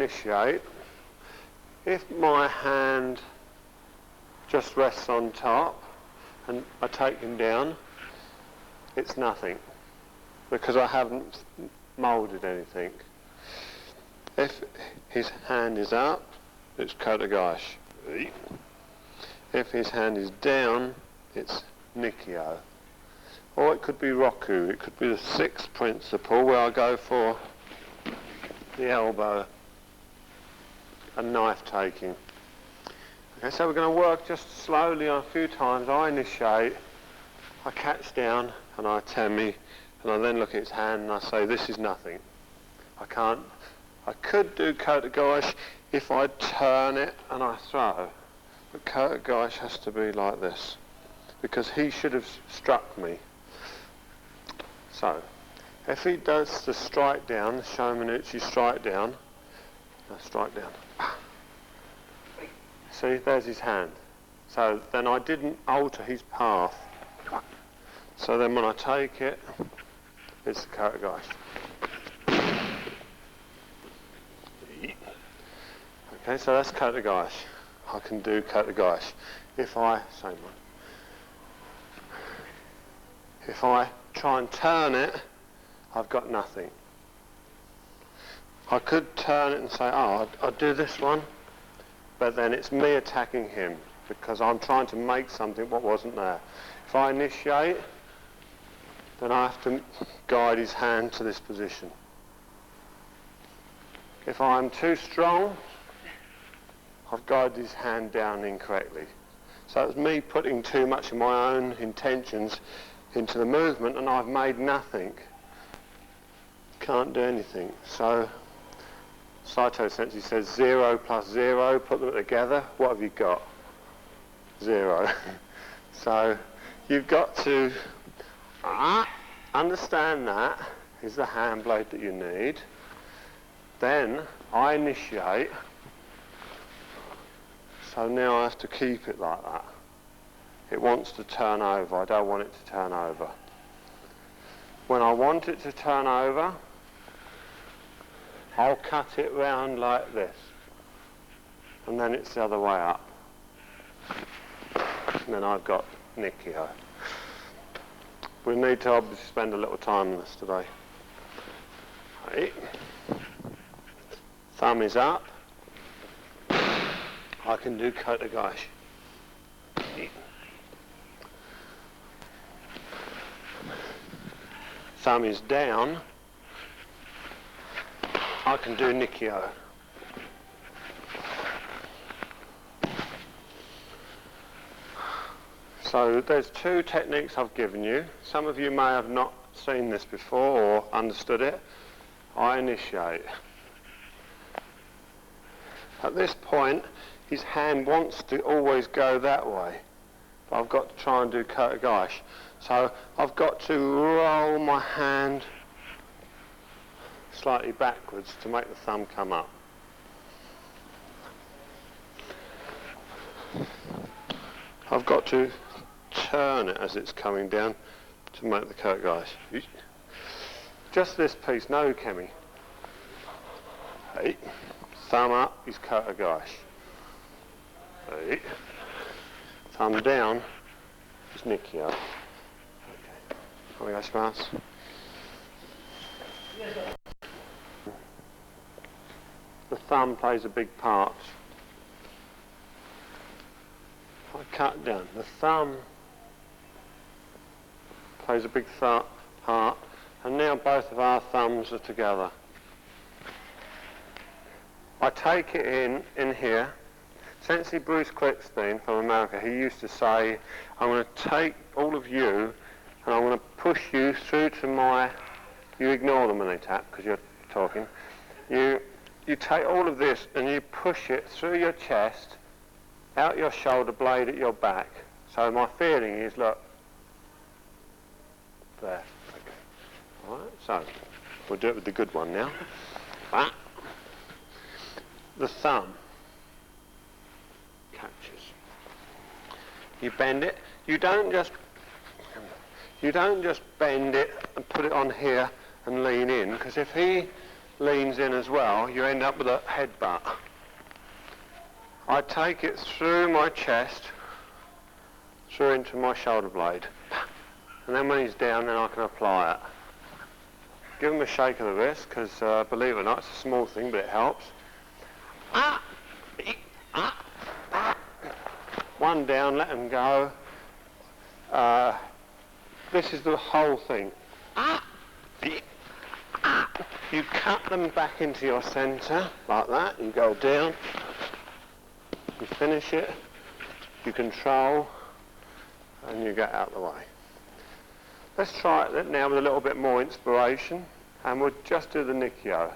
initiate, if my hand just rests on top and I take him down, it's nothing, because I haven't moulded anything. If his hand is up, it's kotegaeshi. If his hand is down, it's nikyo. Or it could be roku. It could be the sixth principle, where I go for the elbow and knife taking. Okay, so we're going to work just slowly on a few times. I initiate, I catch down, and I temi, and I then look at his hand and I say, this is nothing. I could do kotegaeshi if I turn it and I throw, but kotegaeshi has to be like this, because he should have struck me. So, if he does the strike down, the Shomanuchi strike down, strike down. See, there's his hand. So then I didn't alter his path. So then when I take it, it's the kotegaeshi. Okay, so that's kotegaeshi. I can do kotegaeshi. If I try and turn it, I've got nothing. I could turn it and say, oh, I'll do this one, but then it's me attacking him, because I'm trying to make something what wasn't there. If I initiate, then I have to guide his hand to this position. If I'm too strong, I've guided his hand down incorrectly. So it's me putting too much of my own intentions into the movement, and I've made nothing. Can't do anything. So Saito Sensei says 0 plus 0, put them together, what have you got? 0. So you've got to understand that is the hand blade that you need. Then I initiate, so now I have to keep it like that. It wants to turn over, I don't want it to turn over. When I want it to turn over, I'll cut it round like this, and then it's the other way up. And then I've got nikyo. We need to obviously spend a little time on this today. Right. Thumb is up. I can do kotegaeshi. Thumb is down. I can do nikyo. So there's two techniques I've given you. Some of you may have not seen this before or understood it. I initiate. At this point, his hand wants to always go that way, but I've got to try and do kotegaeshi. So I've got to roll my hand slightly backwards to make the thumb come up. I've got to turn it as it's coming down to make the kotegaeshi. Just this piece, no kemi. Hey. Thumb up is kotegaeshi. Hey. Thumb down is nikyo. Okay. Onegaishimasu. The thumb plays a big part. I cut down. The thumb plays a big part, and now both of our thumbs are together. I take it in here. Sensei Bruce Clipstein from America, he used to say, I'm going to take all of you and I'm going to push you through to my, you ignore the money tap because you're talking, you take all of this and you push it through your chest, out your shoulder blade at your back. So my feeling is, look, there. Okay. All right, so we'll do it with the good one now. The thumb catches. You bend it. You don't just bend it and put it on here and lean in, because if he leans in as well, you end up with a headbutt. I take it through my chest, through into my shoulder blade. And then when he's down, then I can apply it. Give him a shake of the wrist, because believe it or not, it's a small thing, but it helps. One down, let him go. This is the whole thing. You cut them back into your centre, like that. You go down. You finish it. You control. And you get out of the way. Let's try it now with a little bit more inspiration. And we'll just do the Nikyo.